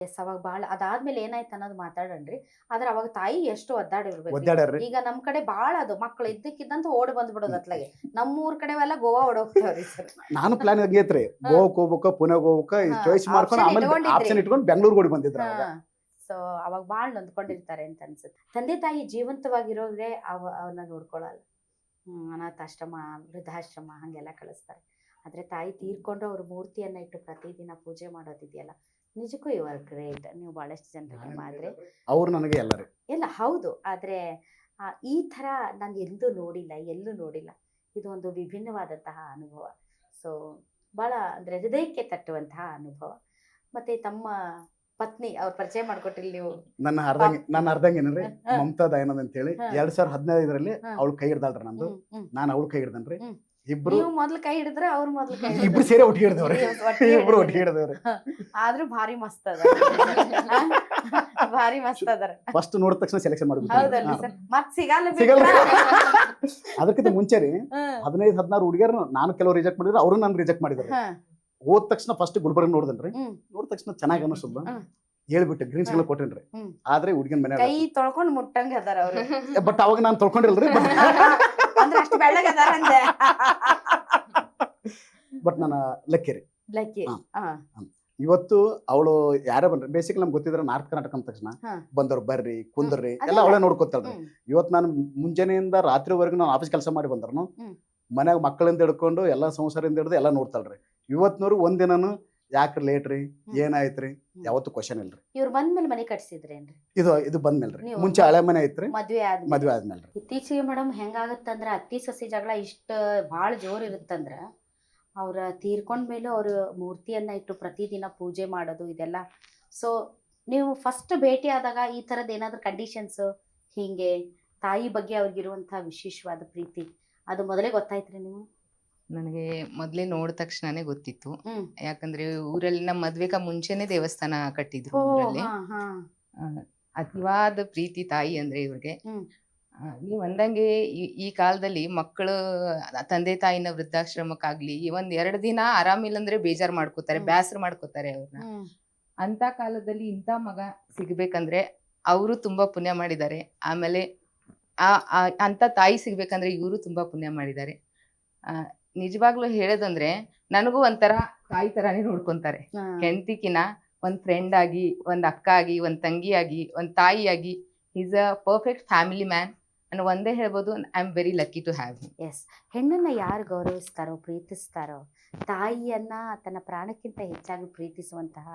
S ಅವಾಗ ಬಾಳ ಅದಾದ್ಮೇಲೆ ಏನಾಯ್ತು ಅನ್ನೋದು ಮಾತಾಡನ್ರಿ. ಆದ್ರೆ ಅವಾಗ ತಾಯಿ ಎಷ್ಟು ಒದ್ದಾಡಿರ್ಬೇಕು. ಒದ್ದಾಡ್ಯಾರ್ರಿ. ಈಗ ನಮ್ ಕಡೆ ಬಾಳ ಅದು ಮಕ್ಳು ಇದ್ದಕ್ಕಿದ್ದಂತ ಓಡ್ ಬಂದ್ಬಿಡೋದು ಅತ್ಲಾಗೆ. ನಮ್ಮೂರ್ ಕಡೆವೆಲ್ಲ ಗೋವಾ ಓಡೋಗ್ತಾವ್ರಿ ಸರ್. ನಾನು ಪ್ಲಾನ್ ಆಗೈತ್ರಿ, ಗೋವಾಕ್ ಹೋಗ್ಬೇಕ ಪುಣೆಗೆ ಹೋಗ್ಬೇಕ ಚಾಯ್ಸ್ ಮಾಡ್ಕೊಂಡು ಆಮೇಲೆ ಆಪ್ಷನ್ ಇಟ್ಕೊಂಡು ಬೆಂಗಳೂರಿಗೆ ಓಡಿ ಬಂದಿದ್ರ. ಸೊ ಅವಾಗ ಬಾಳ ನೊಂದ್ಕೊಂಡಿರ್ತಾರೆ ಅಂತ ಅನ್ಸುತ್ತೆ. ತಂದೆ ತಾಯಿ ಜೀವಂತವಾಗಿರೋದ್ರೆ ಅವನ್ನ ನೋಡ್ಕೊಳಲ್ಲ. ಅನಾಥಾಶ್ರಮ, ವೃದ್ಧಾಶ್ರಮ ಹಂಗೆಲ್ಲ ಕಳಿಸ್ತಾರೆ. ಆದ್ರೆ ತಾಯಿ ತೀರ್ಕೊಂಡು ಅವ್ರ ಮೂರ್ತಿಯನ್ನ ಇಟ್ಟು ಪ್ರತಿದಿನ ಪೂಜೆ ಮಾಡೋದಿದೆಯಲ್ಲ, ನಿಜಕ್ಕೂ ಯು ಆರ್ ಗ್ರೇಟ್. ನೀವು ಬಹಳಷ್ಟು ಜನರಿಗೆ ಮಾಡಿದ್ರೆ ಅವ್ರು ನನಗೆ ಎಲ್ಲರೂ ಎಲ್ಲ ಹೌದು. ಆದ್ರೆ ಈ ತರ ನಾನು ಎಲ್ಲೂ ನೋಡಿಲ್ಲ. ಇದು ಒಂದು ವಿಭಿನ್ನವಾದಂತಹ ಅನುಭವ. ಸೊ ಬಹಳ ಅಂದ್ರೆ ಹೃದಯಕ್ಕೆ ತಟ್ಟುವಂತಹ ಅನುಭವ. ಮತ್ತೆ ತಮ್ಮ ಪತ್ನಿ ಅವ್ರ ಪರಿಚಯ ಮಾಡ್ಕೊಟ್ಟಿಲ್ಲ ನೀವು? ನನ್ನ ಅರ್ಧಂಗೇನ್ರಿ ಮಮತಾ ದಯಾನಂದ್ ಅಂತ ಹೇಳಿ 2015ರಲ್ಲಿ ಅವಳು ಕೈ ಹಿಡ್ದಾಳ್ರಿ ನಂದು. ನಾನು ಅವಳು ಕೈ ಹಿಡ್ದನ್ರಿ. ಇಬ್ರು ಮೊದ್ಲು ಕೈ ಹಿಡಿದ್ರೆ ಅವ್ರು ಮೊದ್ಲು ಕೈ ಇಬ್ರು ಸೇರಿ ಒಟ್ಟಿಗೆ ಹಿಡ್ದವ್ರಿ. ಇಬ್ರು ಒಟ್ಟಿಗೆ ಹಿಡ್ದವ್ರಿ. ಆದ್ರೂ ಭಾರಿ ಮಸ್ತ್ ಅದ. ಭಾರಿ ಮಸ್ತ್ ಅದಾರ. ಫಸ್ಟ್ ನೋಡಿದ ತಕ್ಷಣ ಸೆಲೆಕ್ಷನ್ ಮಾಡ್ಬಿಟ್ಟು ಹೌದಲ್ರಿ ಸರ್? ಮತ್ ಸಿಗಲ್ಲ. ಅದಕ್ಕಿಂತ ಮುಂಚೆ ರೀ 15-16 ಹುಡುಗಿಯರು ನಾನು ಕೆಲವು ರಿಜೆಕ್ಟ್ ಮಾಡಿದ್ರೆ ಅವರು ನಾನು ರಿಜೆಕ್ಟ್ ಮಾಡಿದ್ರು. ಹೋದ ತಕ್ಷಣ ಫಸ್ಟ್ ಗುಲ್ಬರ್ಗ ನೋಡಿದನ್ರಿ. ನೋಡಿದ ತಕ್ಷಣ ಚೆನ್ನಾಗಿ ಅನಿಸ್ತದ ಹೇಳ್ಬಿಟ್ಟು ಗ್ರೀನ್ ಸಿಗ್ನಲ್ ಕೊಟ್ಟೇನ್ರಿ. ಆದ್ರೆ ಹುಡುಗಿನ ಮನೆ ಕೈ ತೊಳ್ಕೊಂಡ್ ಮುಟ್ಟಂಗ ಅದಾರ ಅವ್ರು. ಬಟ್ ಅವಾಗ ನಾನು ತೊಳ್ಕೊಂಡಿಲ್ರಿ. ಅಂದ್ರೆ ಅಷ್ಟು ಬೆಳ್ಳಗ ಅದಾರ ಅಂದೆ. ಬಟ್ ನಾನು ಲಕ್ಕಿ ರೀ. ಲಕ್ಕಿ. ಇವತ್ತು ಅವಳು ಯಾರೇ ಬಂದ್ರಿ ಬೇಸಿಕಲಿ ನಮ್ಗೆ ಗೊತ್ತಿದ್ರೆ ನಾರ್ತ್ ಕರ್ನಾಟಕ ಅಂದ ತಕ್ಷಣ ಬಂದವ್ರು ಬರ್ರಿ ಕುಂದ್ರಿ ಎಲ್ಲ ಅವಳೇ ನೋಡ್ಕೊತಾಳ್ರಿ. ಇವತ್ತು ನಾನು ಮುಂಜಾನೆಯಿಂದ ರಾತ್ರಿವರೆಗೂ ನಾನು ಆಫೀಸ್ ಕೆಲಸ ಮಾಡಿ ಬಂದ್ರು ಮನ್ಯಾಗ ಮಕ್ಕಳಿಂದ ಹಿಡ್ಕೊಂಡು ಎಲ್ಲ ಸಂಸಾರದಿಂದ ಹಿಡಿದು ಎಲ್ಲ ನೋಡ್ತಾಳ್ರಿ. ಇವತ್ನವ್ರು ಒಂದಿನನು ಯಾಕ್ರಿ ಲೇಟ್ ರೀ, ಏನಾಯ್ತ್ರಿ, ಯಾವತ್ತು ಕ್ವಶನ್ ಇಲ್ರಿ. ಇವ್ರು ಬಂದ್ಮೇಲೆ ಮನೆ ಕಟ್ಸಿದ್ರೇನ್ರಿ? ಇದು ಬಂದ್ಮೇಲ್ರಿ. ಮುಂಚೆ ಹಳೆ ಮನೆ ಐತ್ರಿ, ಮದ್ವೆ ಆದ್ಮೇಲ್ರಿ. ಇತ್ತೀಚೆಗೆ ಮೇಡಮ್ ಹೆಂಗಾಗತ್ತಂದ್ರ ಅತ್ತಿ ಸೊಸಿ ಜಗಳ ಇಷ್ಟ ಬಾಳ ಜೋರ್ ಇರುತ್ತಂದ್ರ ಅವ್ರ ತೀರ್ಕೊಂಡ್ಮೇಲೆ ಅವ್ರ ಮೂರ್ತಿಯನ್ನ ಇಟ್ಟು ಪ್ರತಿದಿನ ಪೂಜೆ ಮಾಡೋದು ಇದೆಲ್ಲ. ಸೊ ನೀವು ಫಸ್ಟ್ ಭೇಟಿ ಆದಾಗ ಈ ತರದ್ ಏನಾದ್ರು ಕಂಡೀಷನ್ಸ್ ಹಿಂಗೆ ತಾಯಿ ಬಗ್ಗೆ ಅವ್ರಿಗಿರುವಂತಹ ವಿಶೇಷವಾದ ಪ್ರೀತಿ ಅದು ಮೊದಲೇ ಗೊತ್ತಾಯ್ತ್ರಿ ನೀವು? ನನಗೆ ಮೊದ್ಲೇ ನೋಡಿದ ತಕ್ಷಣನೇ ಗೊತ್ತಿತ್ತು. ಯಾಕಂದ್ರೆ ಊರಲ್ಲಿ ನಮ್ಮ ಮದ್ವೆಗ ಮುಂಚೆನೆ ದೇವಸ್ಥಾನ ಕಟ್ಟಿದ್ರು ಊರಲ್ಲಿ. ಅತಿವಾದ ಪ್ರೀತಿ ತಾಯಿ ಅಂದ್ರೆ ಇವ್ರಿಗೆ. ನೀವ್ ಅಂದಂಗೆ ಈ ಕಾಲದಲ್ಲಿ ಮಕ್ಕಳು ತಂದೆ ತಾಯಿನ ವೃದ್ಧಾಶ್ರಮಕ್ಕಾಗ್ಲಿ ಒಂದ್ 2 ದಿನ ಆರಾಮಿಲ್ಲ ಅಂದ್ರೆ ಬೇಜಾರ್ ಮಾಡ್ಕೋತಾರೆ, ಬ್ಯಾಸರ ಮಾಡ್ಕೋತಾರೆ ಅವ್ರನ್ನ. ಅಂತ ಕಾಲದಲ್ಲಿ ಇಂಥ ಮಗ ಸಿಗ್ಬೇಕಂದ್ರೆ ಅವರು ತುಂಬಾ ಪುಣ್ಯ ಮಾಡಿದ್ದಾರೆ. ಆಮೇಲೆ ಅಂತ ತಾಯಿ ಸಿಗ್ಬೇಕಂದ್ರೆ ಇವರು ತುಂಬಾ ಪುಣ್ಯ ಮಾಡಿದ್ದಾರೆ. ನಿಜವಾಗ್ಲೂ ಹೇಳೋದಂದ್ರೆ ನನಗೂ ಒಂಥರ ತಾಯಿ ತರಾನೇ ನೋಡ್ಕೊಂತಾರೆ. ಹೆಂಡತಿಕಿನ ಒಂದ್ ಫ್ರೆಂಡ್ ಆಗಿ, ಒಂದ್ ಅಕ್ಕ ಆಗಿ, ಒಂದ್ ತಂಗಿ ಆಗಿ, ಒಂದ್ ತಾಯಿಯಾಗಿ is a perfect family man. ನಾನು ಒಂದೇ ಹೇಳ್ಬೋದು, I am very lucky to have him. Yes, ಹೆಣ್ಣನ್ನ ಯಾರು ಗೌರವಿಸ್ತಾರೋ ಪ್ರೀತಿಸ್ತಾರೋ, ತಾಯಿಯನ್ನ ತನ್ನ ಪ್ರಾಣಕ್ಕಿಂತ ಹೆಚ್ಚಾಗಿ ಪ್ರೀತಿಸುವಂತಹ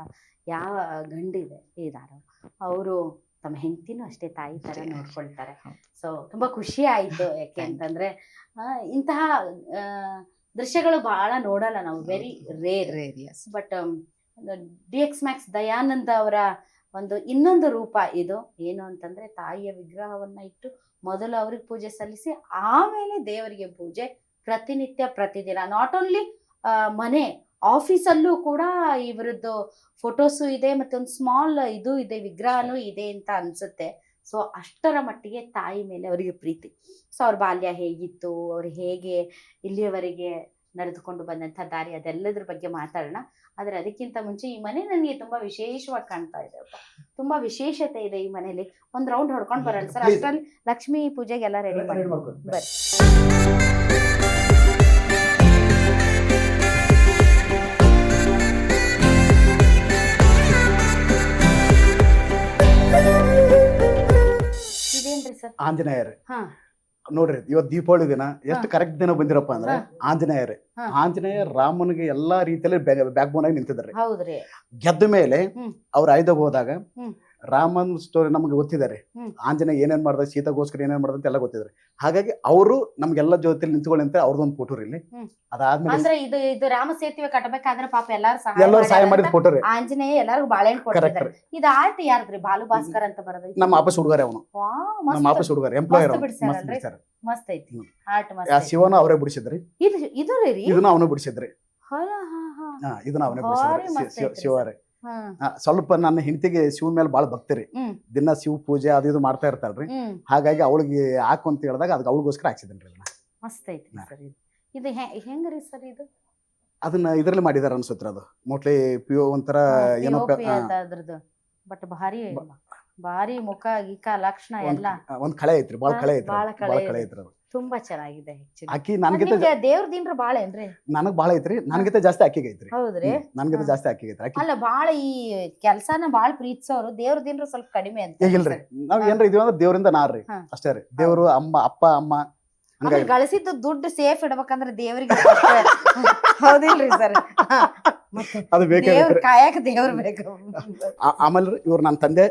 ಯಾವ ಗಂಡಿದೆ ಇದಾರೋ ಅವರು ತಮ್ಮ ಹೆಂಡತಿನೂ ಅಷ್ಟೇ ತಾಯಿ ತರ ನೋಡ್ಕೊಳ್ತಾರೆ. ಸೊ ತುಂಬಾ ಖುಷಿ ಆಯ್ತು. ಯಾಕೆ ಅಂತಂದ್ರೆ ಇಂತಹ ದೃಶ್ಯಗಳು ಬಹಳ ನೋಡಲ್ಲ ನಾವು, very rare. But DX Max Dayananda ಅವರ ಒಂದು ಇನ್ನೊಂದು ರೂಪ ಇದು. ಏನು ಅಂತಂದ್ರೆ ತಾಯಿಯ ವಿಗ್ರಹವನ್ನ ಇಟ್ಟು ಮೊದಲು ಅವ್ರಿಗೆ ಪೂಜೆ ಸಲ್ಲಿಸಿ ಆಮೇಲೆ ದೇವರಿಗೆ ಪೂಜೆ ಪ್ರತಿನಿತ್ಯ ಪ್ರತಿದಿನ. ನಾಟ್ ಓನ್ಲಿ ಮನೆ, ಆಫೀಸಲ್ಲೂ ಕೂಡ ಇವರದ್ದು ಫೋಟೋಸು ಇದೆ, ಮತ್ತೆ ಒಂದು ಸ್ಮಾಲ್ ಇದು ಇದೆ, ವಿಗ್ರಹನೂ ಇದೆ ಅಂತ ಅನ್ಸುತ್ತೆ. ಸೊ ಅಷ್ಟರ ಮಟ್ಟಿಗೆ ತಾಯಿ ಮೇಲೆ ಅವರಿಗೆ ಪ್ರೀತಿ. ಸೊ ಅವ್ರ ಬಾಲ್ಯ ಹೇಗಿತ್ತು, ಅವ್ರು ಹೇಗೆ ಇಲ್ಲಿಯವರೆಗೆ ನಡೆದುಕೊಂಡು ಬಂದಂಥ ದಾರಿ, ಅದೆಲ್ಲದ್ರ ಬಗ್ಗೆ ಮಾತಾಡೋಣ. ಆದ್ರೆ ಅದಕ್ಕಿಂತ ಮುಂಚೆ ಈ ಮನೆ ನನಗೆ ತುಂಬಾ ವಿಶೇಷವಾಗಿ ಕಾಣ್ತಾ ಇದೆ. ತುಂಬಾ ವಿಶೇಷತೆ ಇದೆ ಈ ಮನೇಲಿ. ಒಂದ್ ರೌಂಡ್ ಹೊಡ್ಕೊಂಡ್ ಬರೋಣ ಸರ್. ಅಷ್ಟರಲ್ಲಿ ಲಕ್ಷ್ಮೀ ಪೂಜೆಗೆಲ್ಲ ರೆಡಿ ಮಾಡಿ ಬರ್ರಿ. ಆಂಜನೇಯರ್ ನೋಡ್ರಿ, ಇವತ್ತು ದೀಪಾವಳಿ ದಿನ ಎಷ್ಟು ಕರೆಕ್ಟ್ ದಿನ ಬಂದಿರಪ್ಪ ಅಂದ್ರೆ ಆಂಜನೇಯರ್. ಆಂಜನೇಯ ರಾಮನಿಗೆ ಎಲ್ಲಾ ರೀತಿಯಲ್ಲಿ ಬ್ಯಾಕ್ ಬೋನ್ ಆಗಿ ನಿಂತಿದ್ದಾರೆ. ಗೆದ್ದ ಮೇಲೆ ಅವ್ರ ಆಯ್ದಾಗ ಹೋದಾಗ ರಾಮನ್ ಸ್ಟೋರಿ ನಮ್ಗೆ ಗೊತ್ತಿದ್ದಾರೆ. ಆಂಜನೇಯ ಏನೇನ್ ಮಾಡ್ದ, ಸೀತಾಗೋಸ್ಕರ ಏನೇನ್ ಮಾಡ್ದ ಅಂತ ಎಲ್ಲ ಗೊತ್ತಿದ್ದಾರೆ. ಹಾಗಾಗಿ ಅವರು ನಮ್ಗೆಲ್ಲ ಜೊತೆಲಿ ನಿಂತ್ಕೊಳ್ಳಿ ಅಂತ ಅವ್ರದೊಂದು ಫೋಟೋ ಇಲ್ಲಿ. ಅದಾದ್ಮೇಲೆ ಇದು ರಾಮ ಸೇತುವೆ ಕಟ್ಟಬೇಕಾದ್ರೆ ಪಾಪ ಎಲ್ಲರೂ ಸಹಾಯ ಮಾಡಿದ ಫೋಟೋ ರೀ. ಆಂಜನೇಯ ಎಲ್ಲರಿಗೂ ಬಾಳೆಹಣ್ಣು ಕೊಡ್ತಿದ್ದಾರೆ. ಇದು ಆರ್ಟ್ ಯಾರ್ದ್ರಿ? ಬಾಲು ಭಾಸ್ಕರ್ ಅಂತ ಬರೋದು. ನಮ್ಮ ಆಫೀಸ್ ಹುಡುಗರೆ, ಅವನು ನಮ್ಮ ಆಫೀಸ್ ಹುಡುಗರೆ, ಎಂಪ್ಲಾಯರ್. ಮಸ್ತ್ ಐತಿ ಆರ್ಟ್. ಶಿವನ ಅವರೇ ಬಿಡಿಸಿದ್ರಿ. ಇದನ್ನ ಅವನು ಬಿಡಿಸಿದ್ರಿ. ಇದನ್ನ ಅವನೇ ಬಿಡಿಸಿದ್ರಿ, ಶಿವರೇ. ಸ್ವಲ್ಪ ನನ್ನ ಹೆಂಡತಿಗೆ ಶಿವನ ಮೇಲೆ ಬಾಳ ಭಕ್ತಿ ರೀ. ದಿನ ಶಿವ ಪೂಜೆ ಅದು ಇದು ಮಾಡ್ತಾ ಇರ್ತಾಳ್ರಿ. ಹಾಗಾಗಿ ಅವಳಿಗೆ ಹಾಕು ಅಂತ ಹೇಳಿದಾಗ ಅದಕ್ಕೆ ಅವಳಿಗೋಸ್ಕರ ಹಾಕ್ಸಿದ್ರಿ. ಮಸ್ತ್ ಐತಿ ಸರ್. ಇದು ಹೆಂಗ್ರಿ ಸರ್? ಇದು ಅದನ್ನ ಇದ್ರಲ್ಲಿ ಮಾಡಿದಾರ ಅನ್ಸುತ್ತೆ. ಅದು ಮೋಸ್ಟ್ಲಿ ಒಂಥರ ಏನೋ ಬಟ್ ಭಾರಿ ಮುಖ ಗೀಕ ಲಕ್ಷಣ ಎಲ್ಲ ಒಂದ್ ಕಳೆ ಐತ್ರಿ, ಬಾಳ ಕಳೆ ಐತ್ರಿ, ಬಾಳ ಬಾಳ ಕಳೆ ಕಳೆ ಇದೆ. ಐತ್ರಿ ಅದು. ತುಂಬಾ ಚೆನ್ನಾಗಿದೆ actually. ಆಕಿ ನನ್ಗಿಂತ ದೇವ್ರ ದಿನ್ರ ಬಾಳ ಏನ್ರಿ? ನನಗ್ ಬಾಳ ಐತ್ರಿ, ನನ್ಗಿಂತ ಜಾಸ್ತಿ ಆಕಿಗೆ ಐತ್ರಿ. ಹೌದ್ರಿ? ನನ್ಗಿಂತ ಜಾಸ್ತಿ ಆಕಿಗೆ ಐತ್ರಿ. ಆಕಿ ಅಲ್ಲ ಬಾಳ ಈ ಕೆಲ್ಸಾನ ಬಾಳ ಪ್ರೀತಿಸೋರು ದೇವ್ರ ದಿನ್ರ ಸ್ವಲ್ಪ ಕಡಿಮೆ ಅಂತ. ಇಲ್ರಿ, ನಾವ್ ಏನ್ರ ಇದೀವಿ ಅಂದ್ರೆ ದೇವ್ರಿಂದ ನಾರ್ರಿ ಹಾ. ಅಷ್ಟೇ ರೀ. ದೇವ್ರು ಅಪ್ಪ ಅಮ್ಮ ಹಂಗಾಗಿ ಗಳಿಸಿದ್ದು ದುಡ್ಡು ಸೇಫ್ ಇಡ್ಬೇಕಂದ್ರೆ ದೇವ್ರಿಗೆ ಹೌದಿಲ್ರಿ ಸರ್? ಮತ್ತೆ ಅದು ಬೇಕೇ ದೇವ್ರ ಬೇಕ್ರಿ. ಕಾಯಕ ದೇವ್ರ ಬೇಕು. ಆಮೇಲೆ ಇವ್ರು ನನ್ನ ತಂದೆ